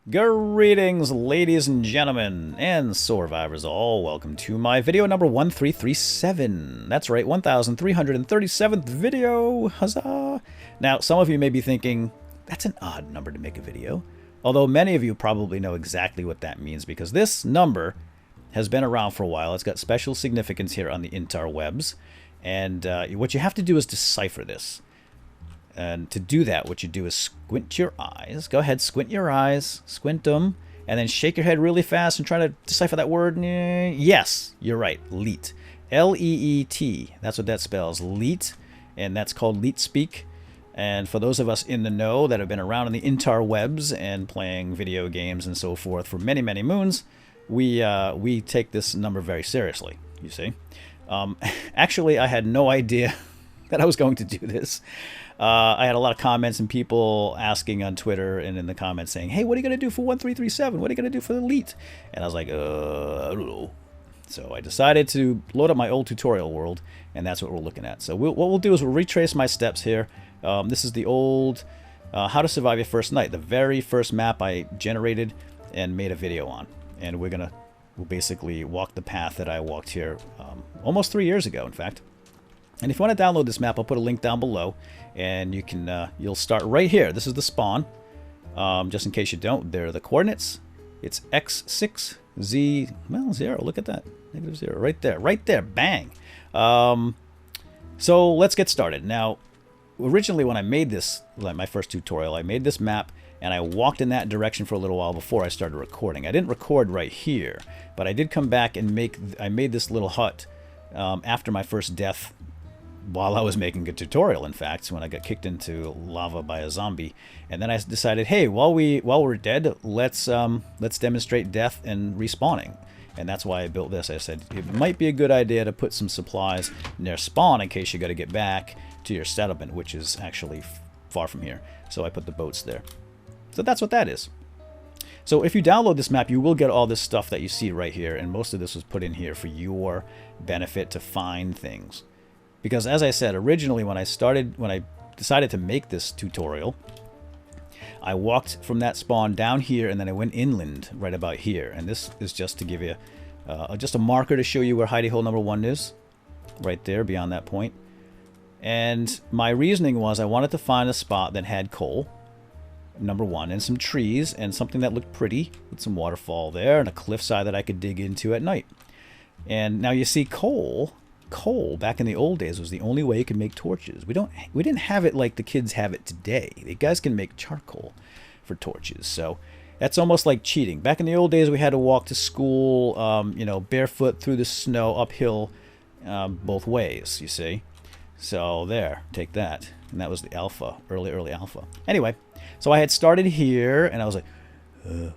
Greetings, ladies and gentlemen, and survivors all. Welcome to my video number 1337. That's right, 1337th video. Huzzah! Now, some of you may be thinking, that's an odd number to make a video. Although many of you probably know exactly what that means, because this number has been around for a while. It's got special significance here on the interwebs. And what you have to do is decipher this. And to do that, what you do is squint your eyes. Go ahead, squint your eyes, squint them, and then shake your head really fast and try to decipher that word. Yes, you're right, leet. L-E-E-T. That's what that spells, leet, and that's called leet speak. And for those of us in the know that have been around in the interwebs and playing video games and so forth for many, many moons, we take this number very seriously, you see. Actually, I had no idea that I was going to do this. I had a lot of comments and people asking on Twitter and in the comments saying, hey, what are you going to do for 1337? What are you going to do for the Elite? And I was like, I don't know. So I decided to load up my old tutorial world, and that's what we're looking at. So what we'll do is we'll retrace my steps here. This is the old How to Survive Your First Night, the very first map I generated and made a video on. And we'll basically walk the path that I walked here almost 3 years ago, in fact. And if you want to download this map, I'll put a link down below, and you can you'll start right here. This is the spawn. Just in case you don't, there are the coordinates. It's x6 z 0. Look at that, -0 right there, bang. So let's get started. Now, originally when I made this, like my first tutorial, I made this map and I walked in that direction for a little while before I started recording. I didn't record right here, but I did come back and I made this little hut after my first death. While I was making a tutorial, in fact, when I got kicked into lava by a zombie, and then I decided, hey, while we're dead, let's demonstrate death and respawning, and that's why I built this. I said it might be a good idea to put some supplies near spawn in case you got to get back to your settlement, which is actually far from here. So I put the boats there. So that's what that is. So if you download this map, you will get all this stuff that you see right here, and most of this was put in here for your benefit to find things. Because as I said, originally when I decided to make this tutorial, I walked from that spawn down here and then I went inland right about here. And this is just to give you just a marker to show you where hidey hole number 1 is. Right there beyond that point. And my reasoning was I wanted to find a spot that had coal, number 1, and some trees and something that looked pretty with some waterfall there and a cliffside that I could dig into at night. And now you see coal back in the old days was the only way you could make torches. We didn't have it like the kids have it today. The guys can make charcoal for torches, so that's almost like cheating. Back in the old days, we had to walk to school, you know, barefoot through the snow, uphill, both ways. You see, so there, take that, and that was the alpha, early alpha. Anyway, so I had started here, and I was like,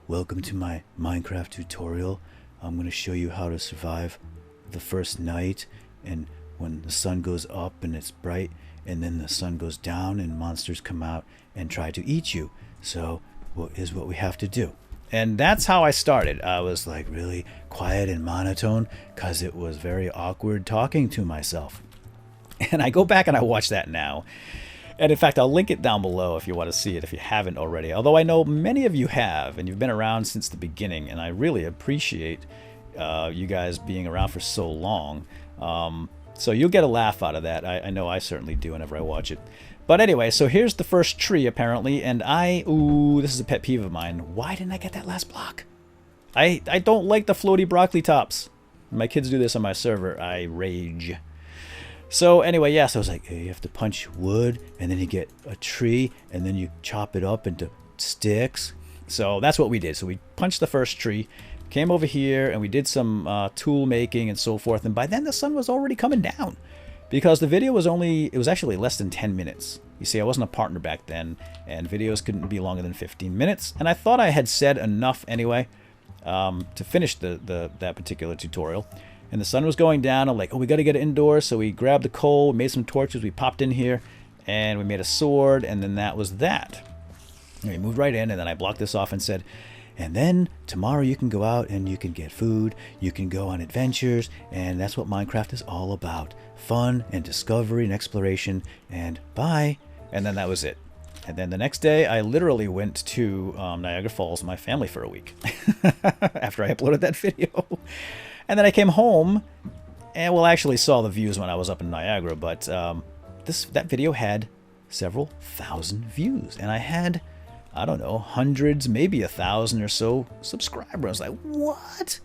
welcome to my Minecraft tutorial. I'm going to show you how to survive the first night. And when the sun goes up and it's bright, and then the sun goes down and monsters come out and try to eat you. So what is what we have to do? And that's how I started. I was like really quiet and monotone because it was very awkward talking to myself. And I go back and I watch that now. And in fact, I'll link it down below if you want to see it, if you haven't already. Although I know many of you have, and you've been around since the beginning, and I really appreciate you guys being around for so long. So you'll get a laugh out of that. I know I certainly do whenever I watch it. But anyway, so here's the first tree apparently, and this is a pet peeve of mine. Why didn't I get that last block? I don't like the floaty broccoli tops. When my kids do this on my server, I rage. So anyway, yeah, so I was like, hey, you have to punch wood, and then you get a tree, and then you chop it up into sticks. So that's what we did. So we punched the first tree, came over here, and we did some tool making and so forth. And by then the sun was already coming down because the video was actually less than 10 minutes. You see, I wasn't a partner back then, and videos couldn't be longer than 15 minutes. And I thought I had said enough anyway to finish that particular tutorial. And the sun was going down. I'm like, oh, we got to get it indoors. So we grabbed the coal, we made some torches, we popped in here, and we made a sword, and then that was that. And we moved right in, and then I blocked this off and said, and then tomorrow you can go out and you can get food, you can go on adventures, and that's what Minecraft is all about. Fun and discovery and exploration, and bye. And then that was it. And then the next day, I literally went to Niagara Falls with my family for a week after I uploaded that video. And then I came home and, well, I actually saw the views when I was up in Niagara, but that video had several thousand views. And I had, I don't know, hundreds, maybe 1,000 or so subscribers. I was like, what?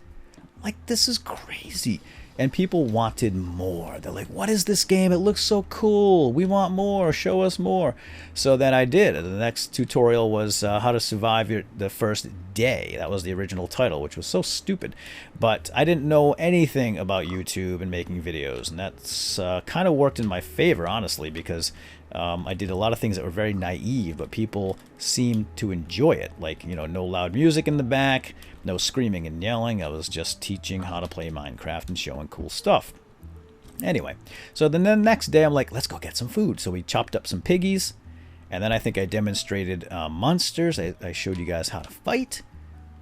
Like, this is crazy. And people wanted more. They're like, what is this game? It looks so cool. We want more. Show us more. So then I did. The next tutorial was how to survive the first day. That was the original title, which was so stupid. But I didn't know anything about YouTube and making videos. And that's kind of worked in my favor, honestly, because I did a lot of things that were very naive, but people seemed to enjoy it. Like, you know, no loud music in the back, no screaming and yelling. I was just teaching how to play Minecraft and showing cool stuff. Anyway, so then the next day I'm like, let's go get some food. So we chopped up some piggies, and then I think I demonstrated monsters. I showed you guys how to fight,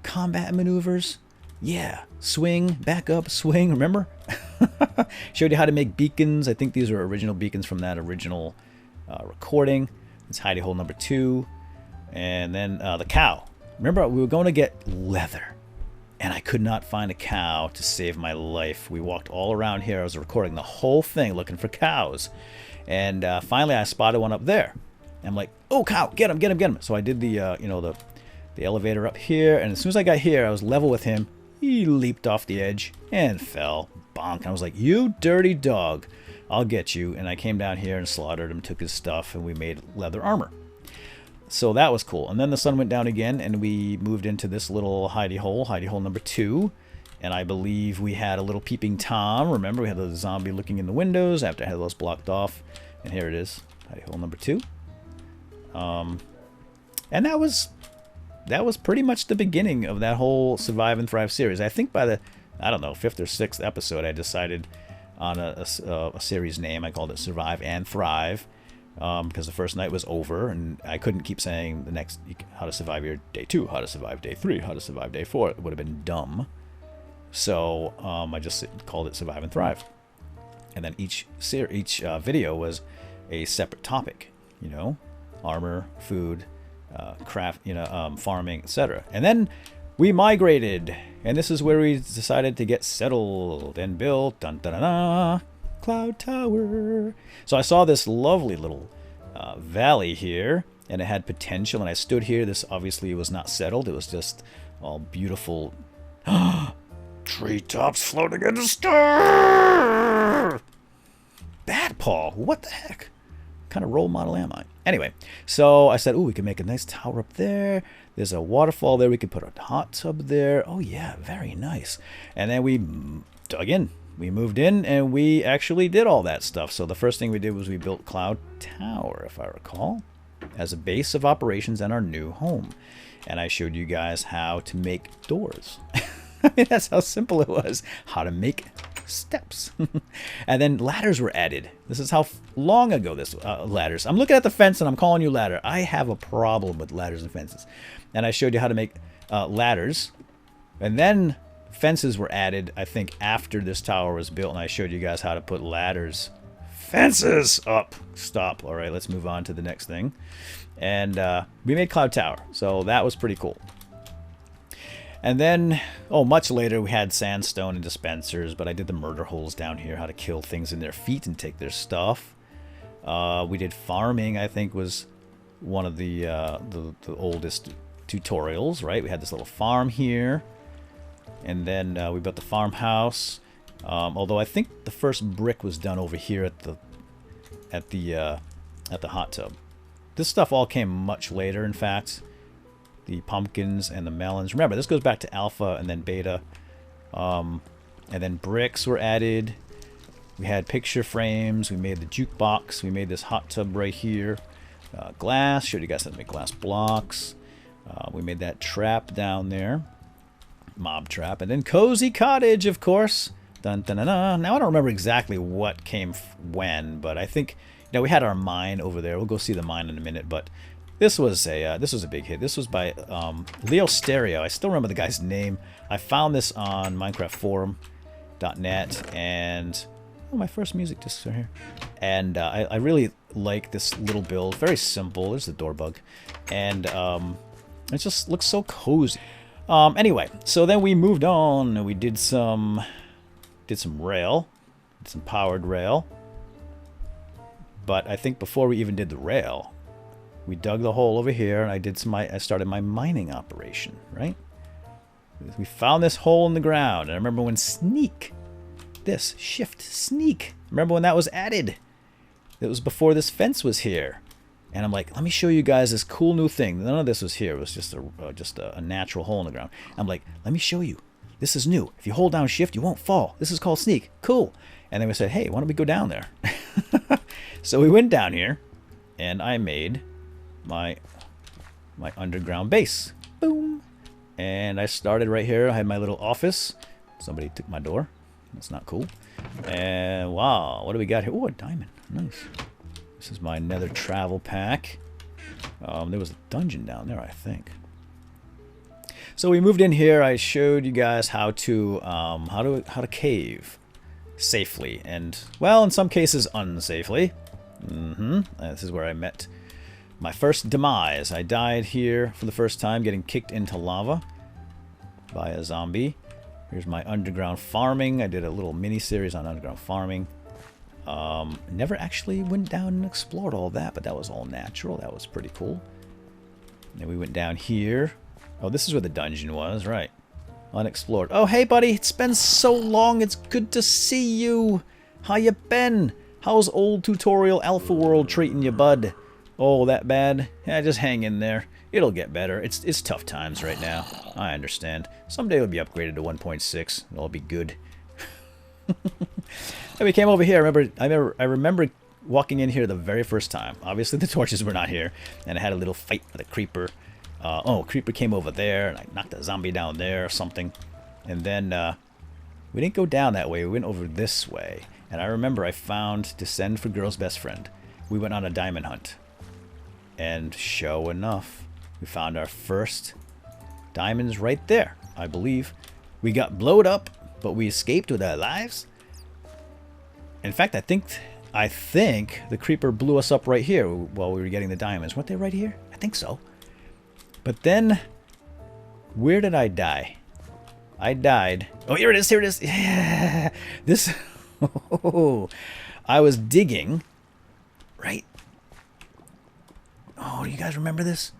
combat maneuvers. Yeah, swing, back up, swing, remember? Showed you how to make beacons. I think these were original beacons from that original recording. It's hidey hole number 2. And then the cow. Remember, we were going to get leather, and I could not find a cow to save my life. We walked all around here. I was recording the whole thing looking for cows. And finally, I spotted one up there. I'm like, oh, cow, get him, get him, get him. So I did the, you know, the elevator up here. And as soon as I got here, I was level with him. He leaped off the edge and fell. Bonk. And I was like, you dirty dog. I'll get you. And I came down here and slaughtered him, took his stuff, and we made leather armor. So that was cool. And then the sun went down again, and we moved into this little hidey hole number 2. And I believe we had a little peeping Tom. Remember, we had the zombie looking in the windows after I had those blocked off. And here it is, hidey hole number 2. And that was pretty much the beginning of that whole Survive and Thrive series. I think by the, I don't know, 5th or 6th episode, I decided on a series name. I called it Survive and Thrive. Because the first night was over, and I couldn't keep saying the next, how to survive your day 2, how to survive day 3, how to survive day 4. It would have been dumb. So I just called it Survive and Thrive. And then each video was a separate topic, you know, armor, food, craft, you know, farming, etc. And then we migrated, and this is where we decided to get settled and built. Dun, dun, dun, dun, Cloud Tower. So I saw this lovely little valley here, and it had potential, and I stood here. This obviously was not settled. It was just all beautiful treetops floating in the sky. Bad Paul, what the heck? What kind of role model am I? Anyway, so I said, ooh, we can make a nice tower up there. There's a waterfall there. We could put a hot tub there. Oh yeah, very nice. And then we dug in. We moved in, and we actually did all that stuff. So the first thing we did was we built Cloud Tower, if I recall, as a base of operations in our new home. And I showed you guys how to make doors. I mean, that's how simple it was. How to make steps. And then ladders were added. This is how long ago this ladders. I'm looking at the fence, and I'm calling you ladder. I have a problem with ladders and fences. And I showed you how to make ladders. And then fences were added, I think, after this tower was built, and I showed you guys how to put ladders. Fences up. Stop. All right, let's move on to the next thing. And we made Cloud Tower, so that was pretty cool. And then, oh, much later, we had sandstone and dispensers, but I did the murder holes down here, how to kill things in their feet and take their stuff. We did farming, I think, was one of the oldest tutorials, right? We had this little farm here. And then we built the farmhouse. Although I think the first brick was done over here at the hot tub. This stuff all came much later, in fact. The pumpkins and the melons. Remember, this goes back to alpha and then beta. And then bricks were added. We had picture frames. We made the jukebox. We made this hot tub right here. Glass. Showed you guys how to make glass blocks. We made that trap down there. Mob trap. And then cozy cottage, of course. Dun, dun, dun, dun. Now I don't remember exactly what came when, but I think, you know, we had our mine over there. We'll go see the mine in a minute, but this was a big hit. This was by Leo Stereo. I still remember the guy's name. I found this on MinecraftForum.net, and oh, my first music discs are here. And I really like this little build. Very simple. There's the door bug. And it just looks so cozy. Anyway, so then we moved on and we did some rail. Did some powered rail. But I think before we even did the rail, we dug the hole over here and I started my mining operation, right? We found this hole in the ground. And I remember when shift sneak. Remember when that was added? It was before this fence was here. And I'm like, let me show you guys this cool new thing. None of this was here. It was just a natural hole in the ground. I'm like, let me show you. This is new. If you hold down shift, you won't fall. This is called sneak. Cool. And then we said, hey, why don't we go down there? So we went down here, and I made my underground base. Boom. And I started right here. I had my little office. Somebody took my door. That's not cool. And wow, what do we got here? Oh, a diamond. Nice. This is my nether travel pack. There was a dungeon down there, I think. So we moved in here. I showed you guys how to cave safely, and well, in some cases unsafely. This is where I met my first demise. I died here for the first time, getting kicked into lava by a zombie. Here's my underground farming. I did a little mini series on underground farming. Never actually went down and explored all that, but that was all natural. That was pretty cool. And then we went down here. Oh, this is where the dungeon was, right? Unexplored. Oh, hey, buddy. It's been so long. It's good to see you. How you been? How's old tutorial alpha world treating you, bud? Oh, that bad? Yeah, just hang in there. It'll get better. It's tough times right now. I understand. Someday it'll be upgraded to 1.6. It'll be good. And we came over here. I remember walking in here the very first time. Obviously, the torches were not here, and I had a little fight with a creeper. A creeper came over there, and I knocked a zombie down there or something. And then we didn't go down that way. We went over this way. And I remember I found Descend for Girl's Best Friend. We went on a diamond hunt. And sure enough, we found our first diamonds right there, I believe. We got blowed up, but we escaped with our lives. In fact, I think the creeper blew us up right here while we were getting the diamonds. Weren't they right here? I think so. But then, where did I die? I died. Oh, here it is. Here it is. Yeah. This. Oh, I was digging. Right. Oh, do you guys remember this?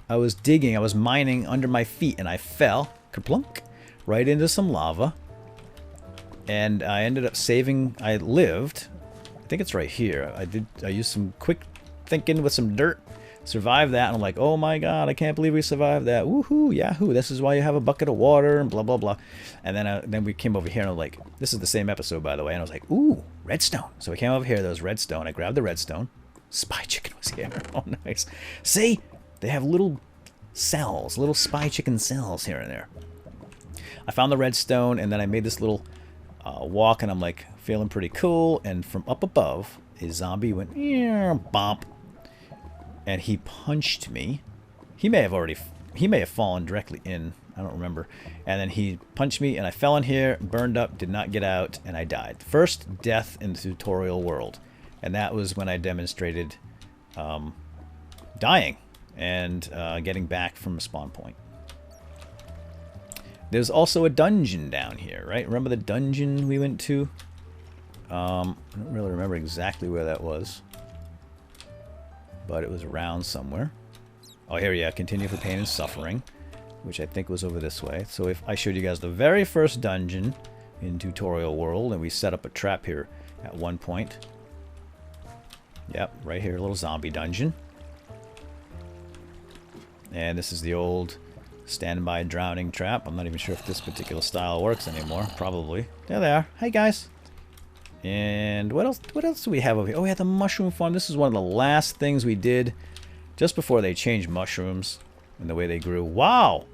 I was digging. I was mining under my feet, and I fell, kerplunk, right into some lava. And I ended up saving. I lived. I think it's right here. I used some quick thinking with some dirt. Survived that, and I'm like, oh my god, I can't believe we survived that. Woohoo, yahoo, this is why you have a bucket of water, and blah, blah, blah. And then we came over here, and I'm like, this is the same episode, by the way, and I was like, ooh, redstone. So we came over here, there was redstone. I grabbed the redstone. Spy chicken was here. Oh, nice. See? They have little cells, little spy chicken cells here and there. I found the redstone, and then I made this little walk, and I'm like, feeling pretty cool, and from up above, a zombie went, bomp. And he punched me. He may have fallen directly in. I don't remember. And then he punched me, and I fell in here, burned up, did not get out, and I died. First death in the tutorial world. And that was when I demonstrated dying and getting back from a spawn point. There's also a dungeon down here, right? Remember the dungeon we went to? I don't really remember exactly where that was. But it was around somewhere. Oh, here, yeah, continue for pain and suffering, which I think was over this way. So if I showed you guys the very first dungeon in tutorial world, and we set up a trap here at one point. Yep, right here, a little zombie dungeon. And this is the old standby drowning trap. I'm not even sure if this particular style works anymore. Probably. There they are. Hey, guys. And what else do we have over here? Oh, we had the mushroom farm. This is one of the last things we did just before they changed mushrooms and the way they grew. Wow!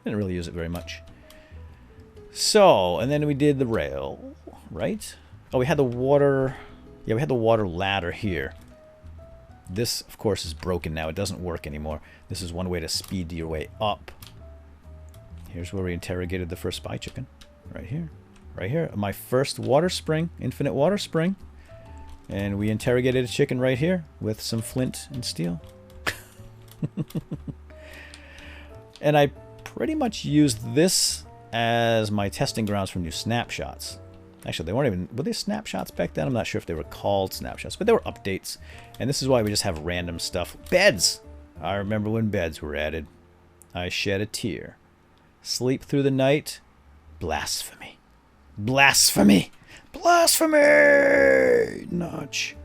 Didn't really use it very much. So, and then we did the rail, right? Oh, we had the water. Yeah, we had the water ladder here. This, of course, is broken now. It doesn't work anymore. This is one way to speed your way up. Here's where we interrogated the first spy chicken. Right here. Right here, my first water spring, infinite water spring. And we interrogated a chicken right here with some flint and steel. And I pretty much used this as my testing grounds for new snapshots. Actually, they weren't even... Were they snapshots back then? I'm not sure if they were called snapshots, but they were updates. And this is why we just have random stuff. Beds! I remember when beds were added. I shed a tear. Sleep through the night. Blasphemy. Blasphemy! Blasphemy! Notch.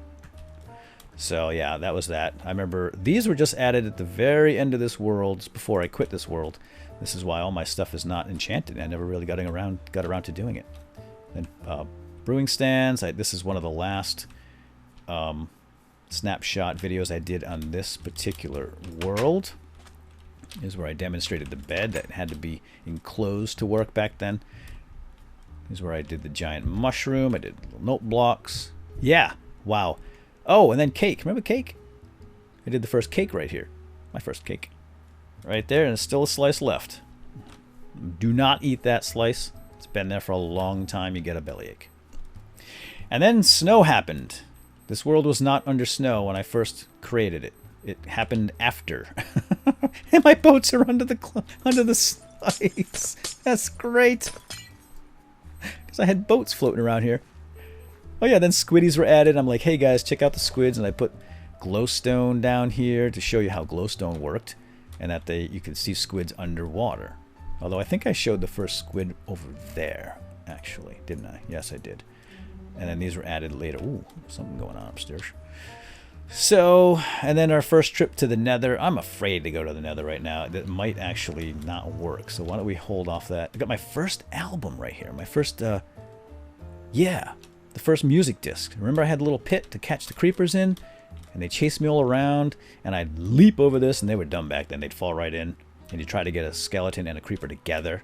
So yeah, that was that. I remember these were just added at the very end of this world, before I quit this world. This is why all my stuff is not enchanted. I never really got around to doing it. And brewing stands. This is one of the last snapshot videos I did on this particular world. Is where I demonstrated the bed that had to be enclosed to work back then. This is where I did the giant mushroom. I did little note blocks. Yeah. Wow. Oh, and then cake. Remember cake? I did the first cake right here. My first cake. Right there, and there's still a slice left. Do not eat that slice. It's been there for a long time. You get a bellyache. And then snow happened. This world was not under snow when I first created it. It happened after. And my boats are under the slice. That's great. Because I had boats floating around here. Oh yeah, then squiddies were added. I'm like, hey guys, check out the squids. And I put glowstone down here to show you how glowstone worked. And that you could see squids underwater. Although I think I showed the first squid over there, actually. Didn't I? Yes, I did. And then these were added later. Ooh, something going on upstairs. So, and then our first trip to the Nether. I'm afraid to go to the Nether right now. That might actually not work. So why don't we hold off that. I got my first album right here. My first, yeah, the first music disc. Remember I had a little pit to catch the creepers in? And they chased me all around. And I'd leap over this, and they were dumb back then. They'd fall right in. And you try to get a skeleton and a creeper together.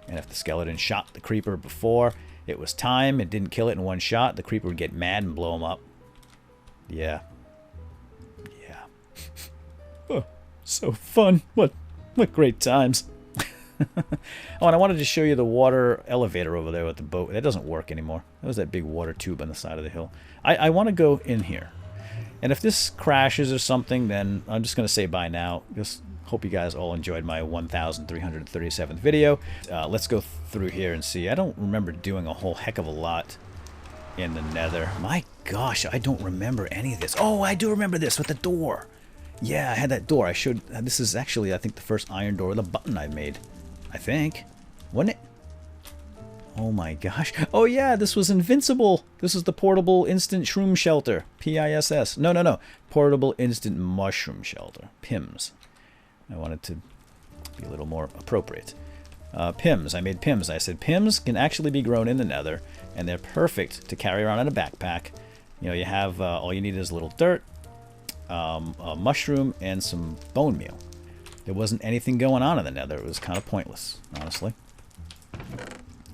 And if the skeleton shot the creeper before it was time, it didn't kill it in one shot, the creeper would get mad and blow him up. Yeah. Yeah. Oh, so fun. What great times. Oh, and I wanted to show you the water elevator over there with the boat. That doesn't work anymore. That was that big water tube on the side of the hill. I want to go in here. And if this crashes or something, then I'm just going to say bye now. Just hope you guys all enjoyed my 1337th video. Let's go through here and see. I don't remember doing a whole heck of a lot in the Nether. My gosh, I don't remember any of this. Oh, I do remember this with the door. Yeah, I had that door. I showed. This is actually, I think, the first iron door with a button I made. I think. Wasn't it? Oh my gosh. Oh yeah, this was invincible. This is the portable instant shroom shelter. PISS. No. Portable instant mushroom shelter. PIMS. I wanted to be a little more appropriate. PIMS. I made PIMS. I said PIMS can actually be grown in the Nether, and they're perfect to carry around in a backpack. You know, you have all you need is a little dirt, a mushroom, and some bone meal. There wasn't anything going on in the Nether. It was kind of pointless, honestly.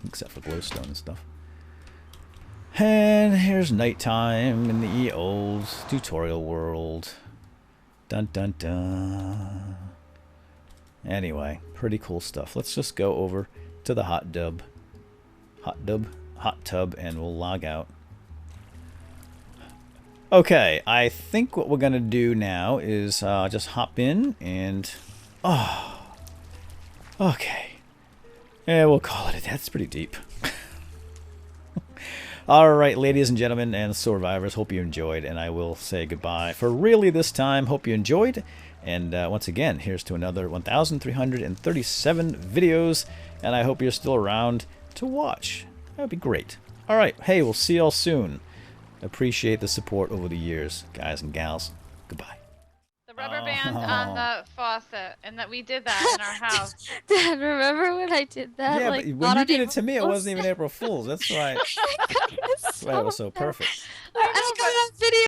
Except for glowstone and stuff. And here's nighttime in the old tutorial world. Dun dun dun. Anyway, pretty cool stuff. Let's just go over to the hot tub, and we'll log out. Okay, I think what we're gonna do now is just hop in and okay. Yeah, we'll call it a day. That's pretty deep. Alright, ladies and gentlemen and survivors, hope you enjoyed, and I will say goodbye for really this time. Hope you enjoyed, and once again, here's to another 1337 videos, and I hope you're still around to watch. That would be great. Alright, hey, we'll see y'all soon. Appreciate the support over the years, guys and gals. Goodbye. The rubber band on the faucet, and that we did that in our house. Dad, remember when I did that? Yeah, like, but when you did it to me, it wasn't even April Fool's. That's why. I got That's why it was so perfect. I got that video.